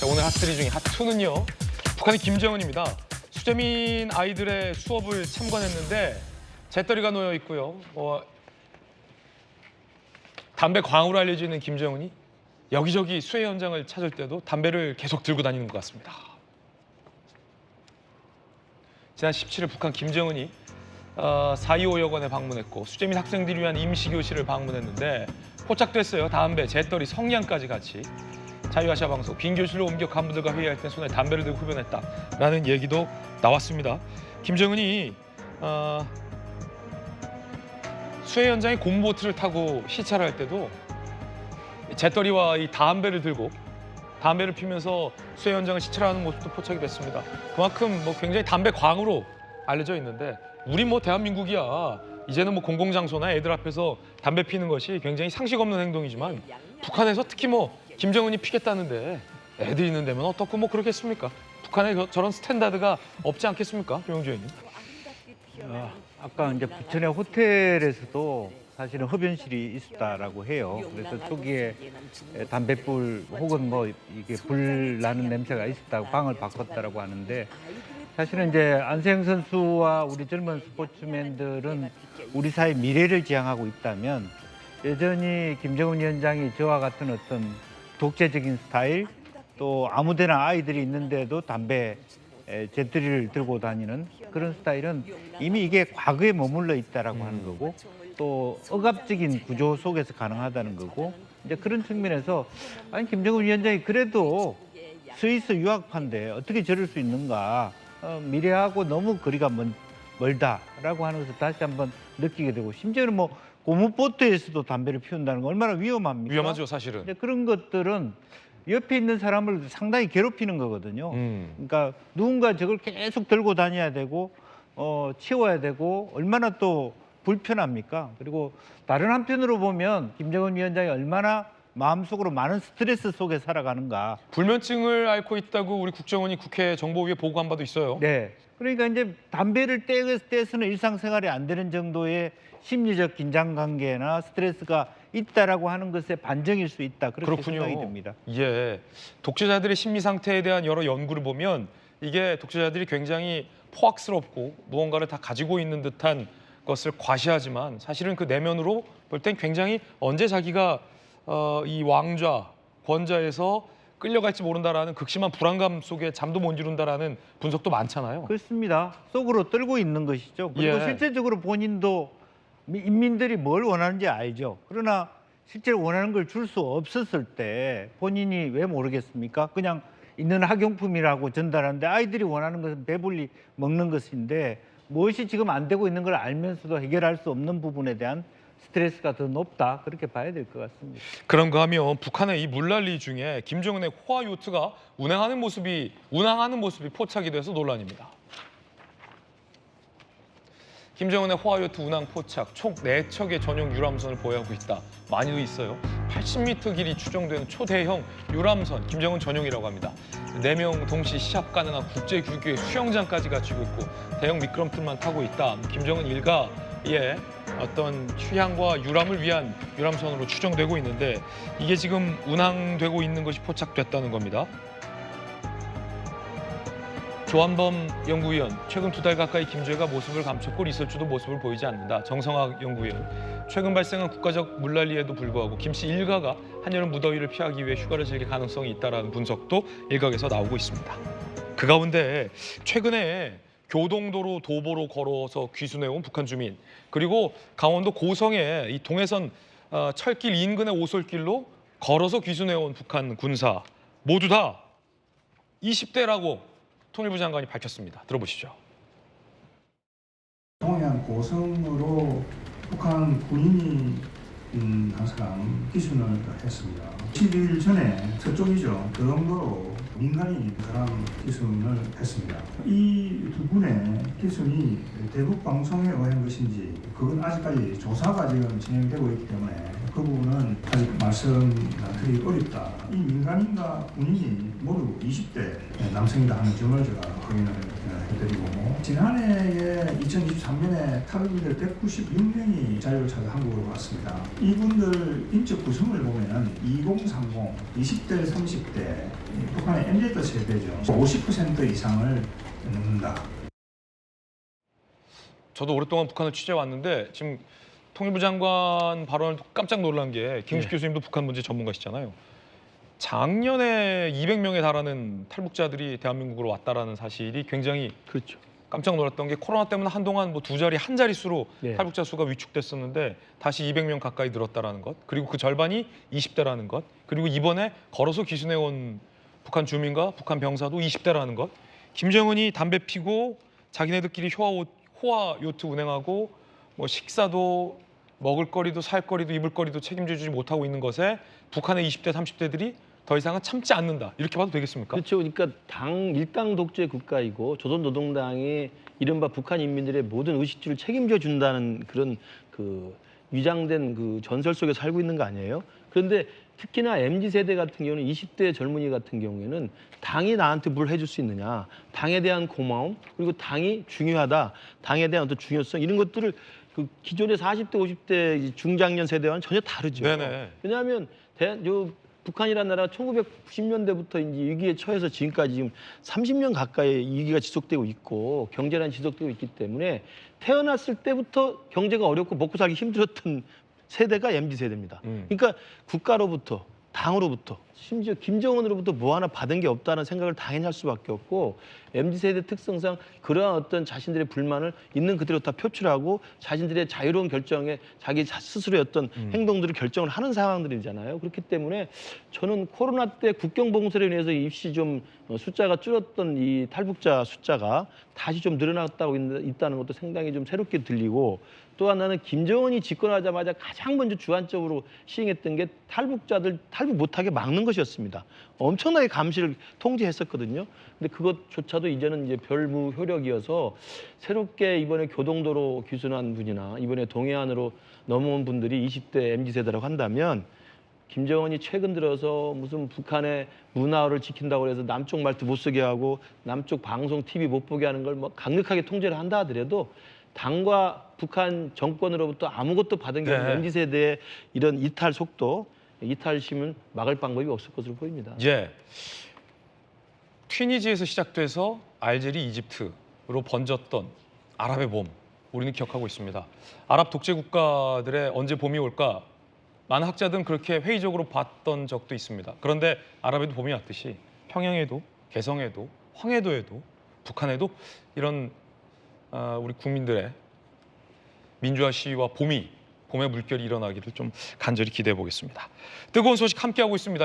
자, 오늘 핫3 중에 핫2는요. 북한의 김정은입니다. 수재민 아이들의 수업을 참관했는데 재떨이가 놓여 있고요. 담배 광으로 알려져 있는 김정은이 여기저기 수해 현장을 찾을 때도 담배를 계속 들고 다니는 것 같습니다. 지난 17일 북한 김정은이 425여관에 방문했고 수재민 학생들을 위한 임시교실을 방문했는데 포착됐어요. 담배, 재떨이, 성냥까지 같이. 자유아시아 방송, 빈 교실로 옮겨 간부들과 회의할 때 손에 담배를 들고 흡연했다라는 얘기도 나왔습니다. 김정은이 수해 현장에 고무보트를 타고 시찰을 할 때도 재떨이와 이 담배를 들고 담배를 피면서 수해 현장을 시찰하는 모습도 포착이 됐습니다. 그만큼 굉장히 담배 광으로 알려져 있는데 우리 대한민국이야. 이제는 공공장소나 애들 앞에서 담배 피는 것이 굉장히 상식 없는 행동이지만 북한에서 특히 김정은이 피겠다는데 애들 있는 데면 어떻고 그렇겠습니까? 북한에 저런 스탠다드가 없지 않겠습니까, 김영주 의원님? 아까 이제 부천의 호텔에서도 사실은 흡연실이 있었다라고 해요. 그래서 초기에 담뱃불 혹은 이게 불 나는 냄새가 있었다고 방을 바꿨다라고 하는데 사실은 이제 안세영 선수와 우리 젊은 스포츠맨들은 우리 사회 미래를 지향하고 있다면 여전히 김정은 위원장이 저와 같은 어떤 독재적인 스타일 또 아무데나 아이들이 있는데도 담배 재떨이를 들고 다니는 그런 스타일은 이미 이게 과거에 머물러 있다라고 하는 거고 또 억압적인 구조 속에서 가능하다는 거고 이제 그런 측면에서 아니 김정은 위원장이 그래도 스위스 유학파인데 어떻게 저럴 수 있는가 미래하고 너무 거리가 멀다라고 하는 것을 다시 한번 느끼게 되고 심지어는 고무보트에서도 담배를 피운다는 거 얼마나 위험합니까? 위험하죠, 사실은. 이제 그런 것들은 옆에 있는 사람을 상당히 괴롭히는 거거든요. 그러니까 누군가 저걸 계속 들고 다녀야 되고 치워야 되고 얼마나 또 불편합니까? 그리고 다른 한편으로 보면 김정은 위원장이 얼마나 마음속으로 많은 스트레스 속에 살아가는가. 불면증을 앓고 있다고 우리 국정원이 국회 정보위에 보고한 바도 있어요. 네. 그러니까 이제 담배를 떼서는 일상생활이 안 되는 정도의 심리적 긴장 관계나 스트레스가 있다라고 하는 것의 반증일 수 있다. 그렇게 그렇군요. 생각이 됩니다. 예, 독재자들의 심리 상태에 대한 여러 연구를 보면 이게 독재자들이 굉장히 포악스럽고 무언가를 다 가지고 있는 듯한 것을 과시하지만 사실은 그 내면으로 볼 땐 굉장히 언제 자기가 이 왕좌, 권좌에서 끌려갈지 모른다라는 극심한 불안감 속에 잠도 못 이룬다라는 분석도 많잖아요. 그렇습니다. 속으로 떨고 있는 것이죠. 그리고 예. 실제적으로 본인도 인민들이 뭘 원하는지 알죠. 그러나 실제로 원하는 걸 줄 수 없었을 때 본인이 왜 모르겠습니까? 그냥 있는 학용품이라고 전달하는데 아이들이 원하는 것은 배불리 먹는 것인데 무엇이 지금 안 되고 있는 걸 알면서도 해결할 수 없는 부분에 대한 스트레스가 더 높다. 그렇게 봐야 될 것 같습니다. 그런가 하면 북한의 이 물난리 중에 김정은의 호화 요트가 운항하는 모습이 포착이 돼서 논란입니다. 김정은의 호화 요트 운항 포착, 총 4척의 전용 유람선을 보유하고 있다. 많이도 있어요. 80m 길이 추정되는 초대형 유람선, 김정은 전용이라고 합니다. 4명 동시 시합 가능한 국제 규격의 수영장까지 갖추고 있고 대형 미끄럼틀만 타고 있다. 김정은 일가의 어떤 휴양과 유람을 위한 유람선으로 추정되고 있는데 이게 지금 운항되고 있는 것이 포착됐다는 겁니다. 조한범 연구위원, 최근 2달 가까이 김조혜가 모습을 감췄고 리서치도 모습을 보이지 않는다. 정성학 연구위원, 최근 발생한 국가적 물난리에도 불구하고 김 씨 일가가 한여름 무더위를 피하기 위해 휴가를 즐길 가능성이 있다는 분석도 일각에서 나오고 있습니다. 그 가운데 최근에 교동도로 도보로 걸어서 귀순해온 북한 주민, 그리고 강원도 고성의 이 동해선 철길 인근의 오솔길로 걸어서 귀순해온 북한 군사 모두 다 20대라고 통일부 장관이 밝혔습니다. 들어보시죠. 동해안 고성으로 북한 군인이 한 사람 기순을 했습니다. 12일 전에 서쪽이죠. 교동도로 민간인이 그런 기순을 했습니다. 이 두 분의 기순이 대북 방송에 의한 것인지 그건 아직까지 조사가 지금 진행되고 있기 때문에 그 부분은 아직 말씀드리기 어렵다. 이 민간인과 군인이 모두 20대 남성이다 하는 점을 제가 확인을 해드리고 지난해에 2023년에 탈북민들 196명이 자유를 찾아 한국으로 왔습니다. 이분들 인적 구성을 보면 2030, 20대, 30대 북한 북한의 MZ 세대죠. 50% 이상을 넘는다. 저도 오랫동안 북한을 취재해 왔는데 지금 통일부 장관 발언을 듣고 깜짝 놀란 게 김우식 교수님도 북한 문제 전문가시잖아요. 작년에 200명에 달하는 탈북자들이 대한민국으로 왔다라는 사실이 굉장히 그렇죠. 깜짝 놀랐던 게 코로나 때문에 한동안 뭐 두 자리, 한 자릿수로 네. 탈북자 수가 위축됐었는데 다시 200명 가까이 늘었다라는 것, 그리고 그 절반이 20대라는 것, 그리고 이번에 걸어서 귀순해 온 북한 주민과 북한 병사도 20대라는 것, 김정은이 담배 피고 자기네들끼리 호화 요트 운행하고 뭐 식사도 먹을 거리도 살 거리도 입을 거리도 책임져주지 못하고 있는 것에 북한의 20대, 30대들이 더 이상은 참지 않는다. 이렇게 봐도 되겠습니까? 그렇죠. 그러니까 일당 독재 국가이고 조선노동당이 이른바 북한 인민들의 모든 의식주를 책임져 준다는 그런 그 위장된 그 전설 속에 살고 있는 거 아니에요? 그런데 특히나 MZ 세대 같은 경우는 20대 젊은이 같은 경우에는 당이 나한테 뭘 해줄 수 있느냐, 당에 대한 고마움, 그리고 당이 중요하다, 당에 대한 어떤 중요성 이런 것들을 그 기존의 40대, 50대 중장년 세대와는 전혀 다르죠. 네네. 왜냐하면 북한이라는 나라가 1990년대부터 이제 위기에 처해서 지금까지 지금 30년 가까이 위기가 지속되고 있고 경제난 지속되고 있기 때문에 태어났을 때부터 경제가 어렵고 먹고 살기 힘들었던 세대가 MZ 세대입니다. 그러니까 국가로부터 당으로부터 심지어 김정은으로부터 뭐 하나 받은 게 없다는 생각을 당연히 할 수밖에 없고 MZ 세대 특성상 그러한 어떤 자신들의 불만을 있는 그대로 다 표출하고 자신들의 자유로운 결정에 자기 스스로의 어떤 행동들을 결정을 하는 상황들이잖아요. 그렇기 때문에 저는 코로나 때 국경 봉쇄로 인해서 입시 좀 숫자가 줄었던 이 탈북자 숫자가 다시 좀 늘어났다고 있다는 것도 상당히 좀 새롭게 들리고 또 하나는 김정은이 집권하자마자 가장 먼저 주안점으로 시행했던 게 탈북자들 탈북 못하게 막는 것이었습니다. 엄청나게 감시를 통제했었거든요. 근데 그것조차도 이제는 이제 별무 효력이어서 새롭게 이번에 교동도로 귀순한 분이나 이번에 동해안으로 넘어온 분들이 20대 MZ 세대라고 한다면 김정은이 최근 들어서 무슨 북한의 문화를 지킨다고 해서 남쪽 말투 못 쓰게 하고 남쪽 방송, TV 못 보게 하는 걸 뭐 강력하게 통제를 한다 하더라도 당과 북한 정권으로부터 아무것도 받은 게 없는 MZ 세대의 이런 이탈 속도, 이탈심은 막을 방법이 없을 것으로 보입니다. 예. 튀니지에서 시작돼서 알제리, 이집트로 번졌던 아랍의 봄, 우리는 기억하고 있습니다. 아랍 독재 국가들의 언제 봄이 올까? 많은 학자들은 그렇게 회의적으로 봤던 적도 있습니다. 그런데 아랍에도 봄이 왔듯이 평양에도, 개성에도, 황해도에도, 북한에도 이런 우리 국민들의 민주화 시위와 봄의 물결이 일어나기를 좀 간절히 기대해 보겠습니다. 뜨거운 소식 함께하고 있습니다.